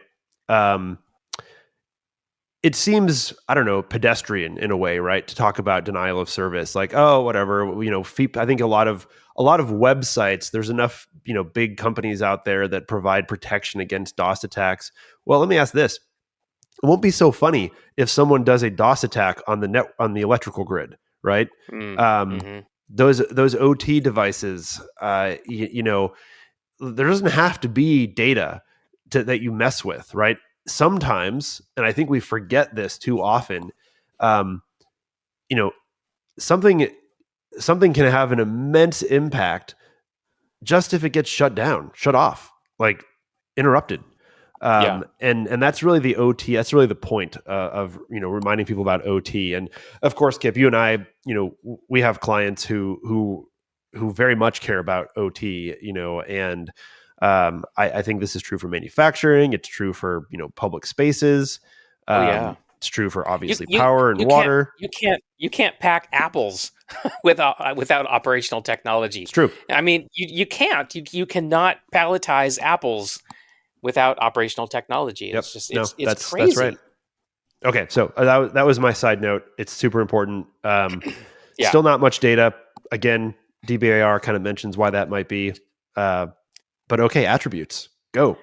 [SPEAKER 2] It seems, I don't know, pedestrian in a way, right? To talk about denial of service, like, oh, whatever, I think a lot of websites, there's enough, big companies out there that provide protection against DOS attacks. Well, let me ask this. It won't be so funny if someone does a DOS attack on the electrical grid, right? Those OT devices, there doesn't have to be data that you mess with, right? Sometimes, and I think we forget this too often, something can have an immense impact just if it gets shut off, like interrupted. And that's really the OT. That's really the point of reminding people about OT. And of course, Kip, you and I, we have clients who very much care about OT. And I think this is true for manufacturing. It's true for public spaces. It's true for obviously power and water.
[SPEAKER 3] You can't pack apples without operational technology.
[SPEAKER 2] It's true.
[SPEAKER 3] I mean, you can't. You cannot palletize apples without operational technology.
[SPEAKER 2] Yep.
[SPEAKER 3] It's just it's crazy.
[SPEAKER 2] That's right. Okay, so that was my side note. It's super important. Still not much data. Again, DBIR kind of mentions why that might be. But okay, attributes. Go.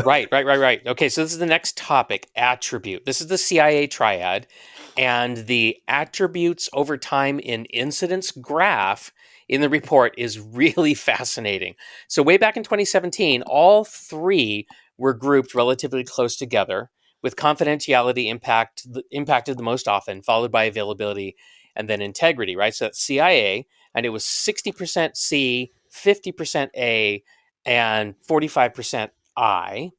[SPEAKER 3] Right. Okay, so this is the next topic, attribute. This is the CIA triad, and the attributes over time in incidents graph in the report is really fascinating. So way back in 2017, all three were grouped relatively close together, with confidentiality impacted the most often, followed by availability and then integrity, right? So that's CIA, and it was 60% C, 50% A, and 45% I.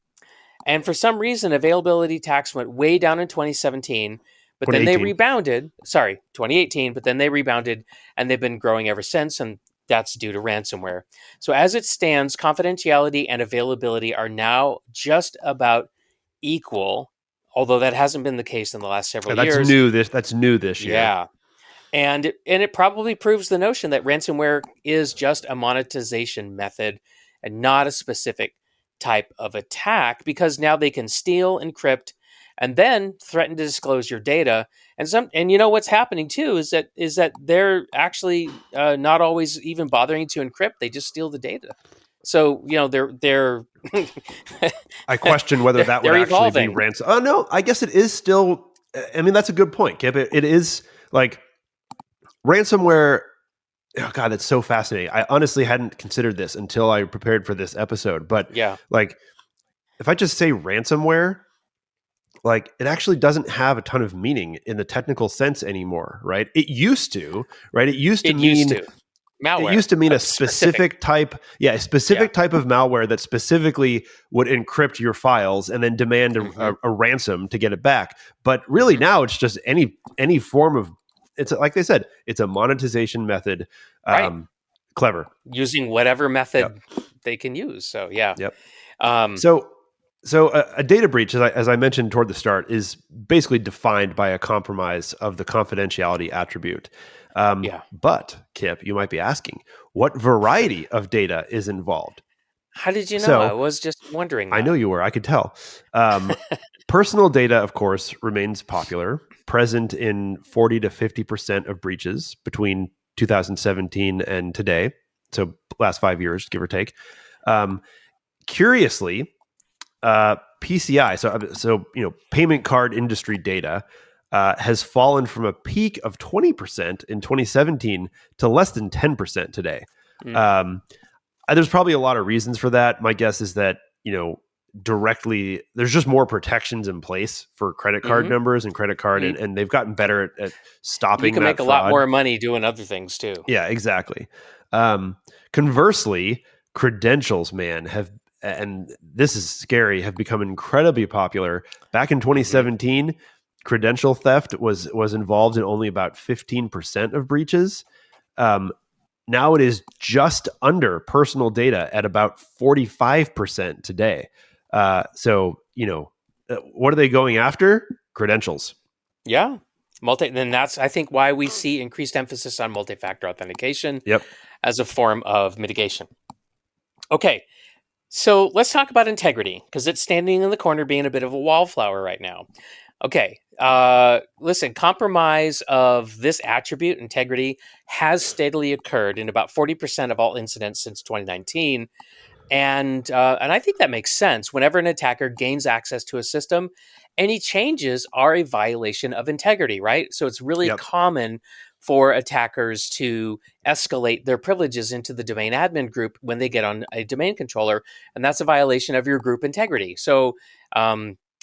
[SPEAKER 3] And for some reason, availability attacks went way down in 2017, but then they rebounded. Sorry, 2018, but then they rebounded, and they've been growing ever since, and that's due to ransomware. So as it stands, confidentiality and availability are now just about equal, although that hasn't been the case in the last several years.
[SPEAKER 2] That's new this year.
[SPEAKER 3] Yeah. And it probably proves the notion that ransomware is just a monetization method and not a specific type of attack, because now they can steal, encrypt, and then threaten to disclose your data. And you know what's happening too is that they're actually not always even bothering to encrypt. They just steal the data. So they're
[SPEAKER 2] I question whether that would
[SPEAKER 3] they're
[SPEAKER 2] actually be
[SPEAKER 3] evolving.
[SPEAKER 2] ransom. Oh no, I guess it is still. I mean, that's a good point, Kip. It is like ransomware. Oh God, that's so fascinating. I honestly hadn't considered this until I prepared for this episode. But
[SPEAKER 3] Yeah,
[SPEAKER 2] like, if I just say ransomware, like it actually doesn't have a ton of meaning in the technical sense anymore, right? It used to, right? It used to
[SPEAKER 3] it used
[SPEAKER 2] mean
[SPEAKER 3] to
[SPEAKER 2] it
[SPEAKER 3] malware
[SPEAKER 2] used to mean a
[SPEAKER 3] specific.
[SPEAKER 2] specific type, a specific type of malware that specifically would encrypt your files and then demand
[SPEAKER 3] Hmm.
[SPEAKER 2] a ransom to get it back. But really
[SPEAKER 3] Hmm.
[SPEAKER 2] now it's just any form of, it's like they said, it's a monetization method.
[SPEAKER 3] Right,
[SPEAKER 2] Clever.
[SPEAKER 3] using whatever
[SPEAKER 2] Yep.
[SPEAKER 3] method they can use. So yeah.
[SPEAKER 2] Yep.
[SPEAKER 3] Um,
[SPEAKER 2] So a data breach, as I mentioned toward the start, is basically defined by a compromise of the confidentiality attribute.
[SPEAKER 3] yeah.
[SPEAKER 2] But Kip, you might be asking, what variety of data is involved?
[SPEAKER 3] How did you know? I
[SPEAKER 2] So
[SPEAKER 3] was just wondering
[SPEAKER 2] I know
[SPEAKER 3] that.
[SPEAKER 2] you were. I could tell. Personal data, of course, remains popular, present in 40 to 50% of breaches between 2017 and today. So last 5 years, give or take. Curiously, PCI, so payment card industry data, has fallen from a peak of 20% in 2017 to less than 10% today.
[SPEAKER 3] Mm.
[SPEAKER 2] There's probably a lot of reasons for that. My guess is that directly there's just more protections in place for credit card
[SPEAKER 3] Hmm.
[SPEAKER 2] numbers and credit card,
[SPEAKER 3] You,
[SPEAKER 2] and they've gotten better at
[SPEAKER 3] you
[SPEAKER 2] stopping
[SPEAKER 3] can make
[SPEAKER 2] that
[SPEAKER 3] a lot
[SPEAKER 2] fraud.
[SPEAKER 3] more money doing other things too.
[SPEAKER 2] Yeah, exactly. Conversely, credentials, man, and this is scary, have become incredibly popular. Back in
[SPEAKER 3] Hmm.
[SPEAKER 2] 2017, credential theft was involved in only about 15% of breaches. Um, Now it is just under personal data at about 45% today. What are they going after? Credentials.
[SPEAKER 3] Yeah. Then that's, I think, why we see increased emphasis on multi-factor authentication
[SPEAKER 2] Yep.
[SPEAKER 3] as a form of mitigation. Okay. So let's talk about integrity, because it's standing in the corner being a bit of a wallflower right now. Okay. Listen, compromise of this attribute, integrity, has steadily occurred in about 40% of all incidents since 2019. And I think that makes sense. Whenever an attacker gains access to a system, any changes are a violation of integrity, right? So it's really
[SPEAKER 2] Yep.
[SPEAKER 3] common for attackers to escalate their privileges into the domain admin group when they get on a domain controller, and that's a violation of your group integrity. So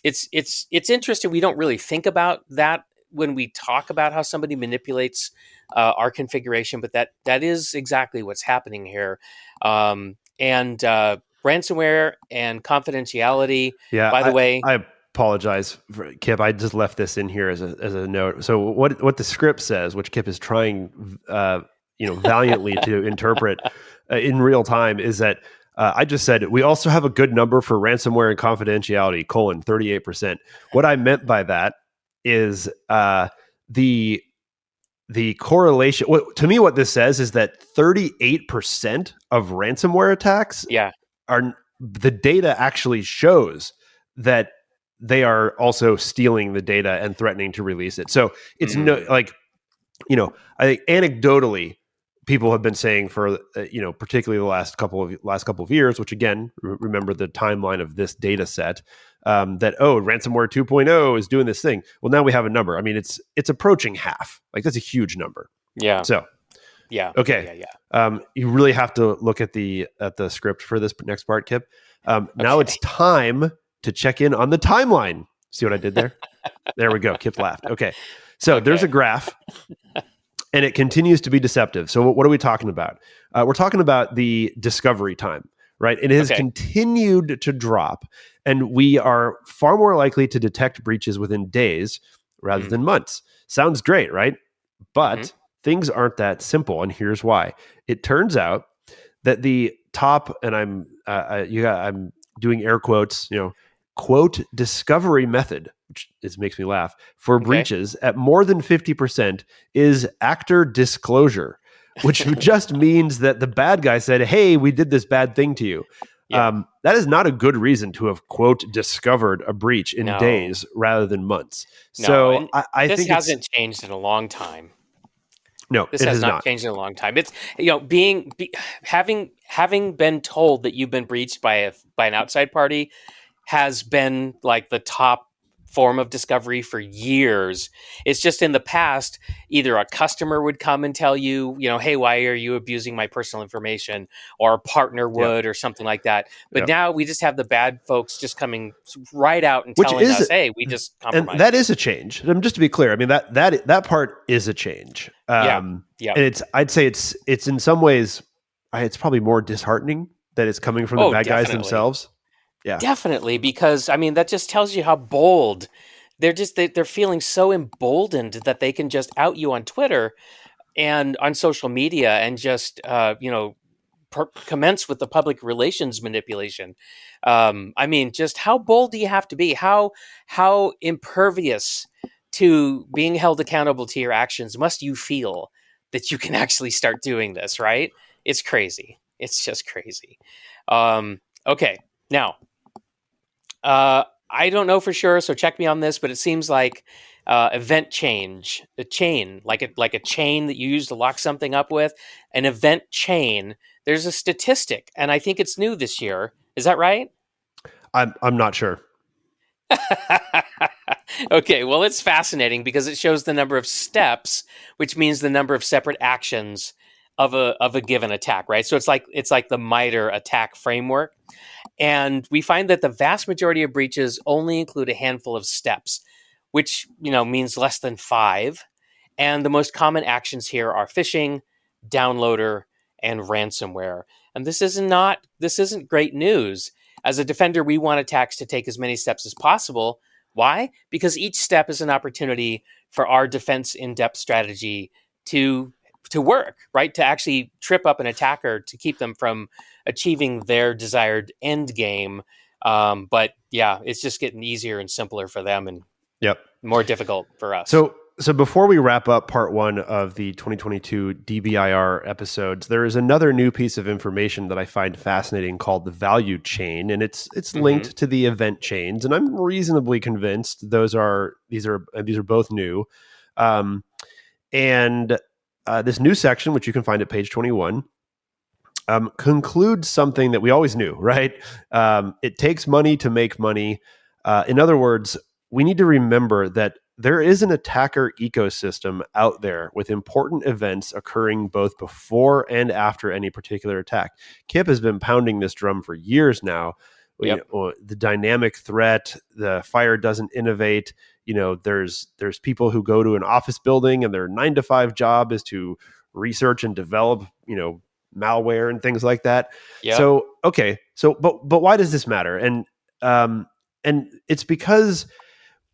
[SPEAKER 3] it's interesting. We don't really think about that when we talk about how somebody manipulates our configuration, but that is exactly what's happening here. And ransomware and confidentiality.
[SPEAKER 2] Yeah,
[SPEAKER 3] By the way,
[SPEAKER 2] I apologize, Kip. I just left this in here as a note. So what the script says, which Kip is trying, valiantly to interpret in real time, is that I just said we also have a good number for ransomware and confidentiality: 38%. What I meant by that is the correlation. To me, what this says is that 38% of ransomware attacks
[SPEAKER 3] yeah,
[SPEAKER 2] are, the data actually shows that they are also stealing the data and threatening to release it. So it's I think anecdotally, people have been saying for particularly the last couple of years, which again, remember the timeline of this data set, that ransomware 2.0 is doing this thing. Well, now we have a number. I mean, it's approaching half. Like, that's a huge number.
[SPEAKER 3] yeah,
[SPEAKER 2] So
[SPEAKER 3] yeah,
[SPEAKER 2] okay.
[SPEAKER 3] yeah.
[SPEAKER 2] You really have to look at the script for this next part, Kip. Now
[SPEAKER 3] Okay.
[SPEAKER 2] it's time to check in on the timeline. See what I did there? There we go. Kip laughed. Okay. So there's a
[SPEAKER 3] Okay.
[SPEAKER 2] graph, and it continues to be deceptive. So what are we talking about? We're talking about the discovery time, right? It has
[SPEAKER 3] Okay.
[SPEAKER 2] continued to drop, and we are far more likely to detect breaches within days rather than months. Sounds great, right? But things aren't that simple, and here's why. It turns out that the top, and I'm doing air quotes, quote, discovery method which makes me laugh, for
[SPEAKER 3] Okay.
[SPEAKER 2] breaches at more than 50% is actor disclosure, which just means that the bad guy said, hey, we did this bad thing to you.
[SPEAKER 3] Yeah.
[SPEAKER 2] That is not a good reason to have, quote, discovered a breach in
[SPEAKER 3] No.
[SPEAKER 2] days rather than months.
[SPEAKER 3] No.
[SPEAKER 2] So
[SPEAKER 3] And
[SPEAKER 2] I
[SPEAKER 3] this
[SPEAKER 2] think it's,
[SPEAKER 3] hasn't changed in a long time.
[SPEAKER 2] no,
[SPEAKER 3] This
[SPEAKER 2] it
[SPEAKER 3] has
[SPEAKER 2] has
[SPEAKER 3] not
[SPEAKER 2] not.
[SPEAKER 3] changed in a long time. It's having been told that you've been breached by an outside party has been like the top form of discovery for years. It's just in the past, either a customer would come and tell you, hey, why are you abusing my personal information? Or a partner
[SPEAKER 2] Yep.
[SPEAKER 3] would, or something like that. But
[SPEAKER 2] Yep.
[SPEAKER 3] now we just have the bad folks just coming right out and
[SPEAKER 2] Which
[SPEAKER 3] telling
[SPEAKER 2] is,
[SPEAKER 3] us, hey, we just
[SPEAKER 2] and
[SPEAKER 3] compromised
[SPEAKER 2] that
[SPEAKER 3] you.
[SPEAKER 2] is a change. Just to be clear, I mean, that part is a change.
[SPEAKER 3] Yeah.
[SPEAKER 2] And I'd say it's in some ways, it's probably more disheartening that it's coming from the bad guys themselves. Yeah.
[SPEAKER 3] Definitely, because I mean that just tells you how bold they're feeling so emboldened that they can just out you on Twitter and on social media and just commence with the public relations manipulation. I mean, just how bold do you have to be? How impervious to being held accountable to your actions must you feel that you can actually start doing this? Right? It's crazy. It's just crazy. Okay, now I don't know for sure, so check me on this, but it seems like event change, a chain, like a chain that you use to lock something up with, an event chain. There's a statistic, and I think it's new this year. Is that right?
[SPEAKER 2] I'm not sure.
[SPEAKER 3] Okay, well, it's fascinating because it shows the number of steps, which means the number of separate actions of a given attack, right? So it's like the MITRE attack framework. And we find that the vast majority of breaches only include a handful of steps, which means less than 5. And the most common actions here are phishing, downloader, and ransomware. And this isn't great news. As a defender, we want attacks to take as many steps as possible. Why? Because each step is an opportunity for our defense in-depth strategy to work, right? To actually trip up an attacker to keep them from achieving their desired end game. But yeah, it's just getting easier and simpler for them and more difficult for us.
[SPEAKER 2] So before we wrap up part 1 of the 2022 DBIR episodes, there is another new piece of information that I find fascinating called the value chain, and it's linked to the event chains. And I'm reasonably convinced these are both new. And this new section, which you can find at page 21, concludes something that we always knew, right? It takes money to make money. In other words, we need to remember that there is an attacker ecosystem out there with important events occurring both before and after any particular attack. Kip has been pounding this drum for years now.
[SPEAKER 3] Yep.
[SPEAKER 2] The dynamic threat, the fire doesn't innovate. There's people who go to an office building and their 9-to-5 job is to research and develop, malware and things like that.
[SPEAKER 3] Yep.
[SPEAKER 2] So, okay. So, but why does this matter? And it's because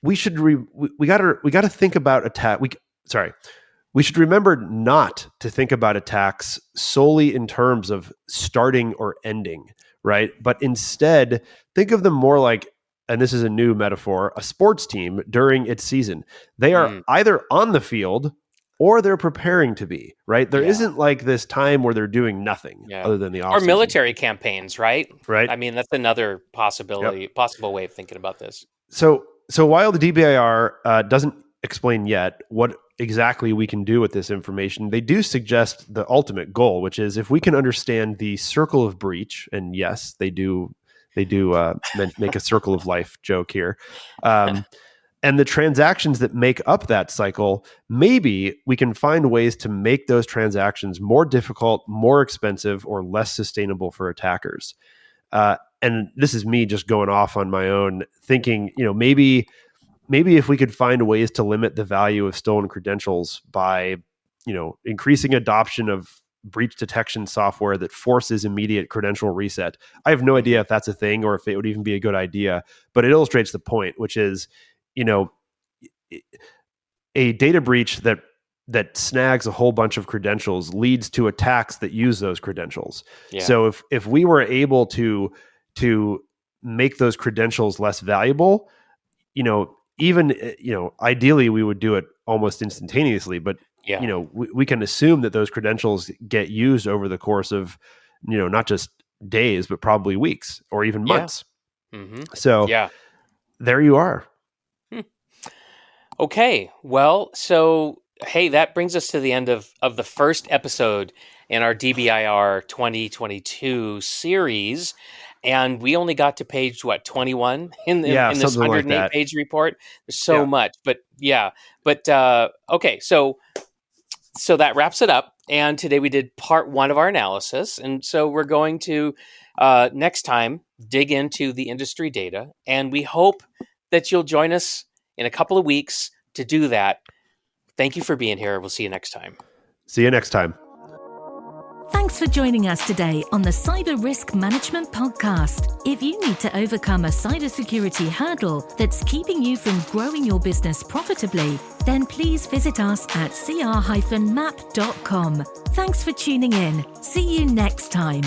[SPEAKER 2] we should we got to think about attack. We should remember not to think about attacks solely in terms of starting or ending, right? But instead, think of them more like, and this is a new metaphor, a sports team during its season. They are either on the field or they're preparing to be, right? There isn't like this time where they're doing nothing other than the off-season.
[SPEAKER 3] Or military campaigns, right?
[SPEAKER 2] Right.
[SPEAKER 3] I mean, that's another possible way of thinking about this.
[SPEAKER 2] So while the DBIR doesn't explain yet what exactly we can do with this information, they do suggest the ultimate goal, which is if we can understand the circle of breach, and yes, they do make a circle of life joke here, and the transactions that make up that cycle, maybe we can find ways to make those transactions more difficult, more expensive, or less sustainable for attackers. And this is me just going off on my own, thinking, maybe if we could find ways to limit the value of stolen credentials by, increasing adoption of breach detection software that forces immediate credential reset. I have no idea if that's a thing or if it would even be a good idea, but it illustrates the point, which is, a data breach that snags a whole bunch of credentials leads to attacks that use those credentials. Yeah. So if we were able to make those credentials less valuable, even, ideally we would do it almost instantaneously, but
[SPEAKER 3] Yeah.
[SPEAKER 2] we can assume that those credentials get used over the course of, not just days, but probably weeks or even
[SPEAKER 3] Yeah.
[SPEAKER 2] months.
[SPEAKER 3] Mm-hmm.
[SPEAKER 2] So
[SPEAKER 3] Yeah.
[SPEAKER 2] there you are.
[SPEAKER 3] Okay. Well, so hey, that brings us to the end of the first episode in our DBIR 2022 series. And we only got to page 21 in
[SPEAKER 2] Yeah,
[SPEAKER 3] this
[SPEAKER 2] something like
[SPEAKER 3] 108
[SPEAKER 2] that.
[SPEAKER 3] page report. There's so
[SPEAKER 2] Yeah.
[SPEAKER 3] much, but yeah. But okay, so that wraps it up. And today we did part 1 of our analysis, and so we're going to next time dig into the industry data, and we hope that you'll join us in a couple of weeks to do that. Thank you for being here. We'll see you next time.
[SPEAKER 2] See you next time.
[SPEAKER 1] Thanks for joining us today on the Cyber Risk Management Podcast. If you need to overcome a cybersecurity hurdle that's keeping you from growing your business profitably, then please visit us at cr-map.com. Thanks for tuning in. See you next time.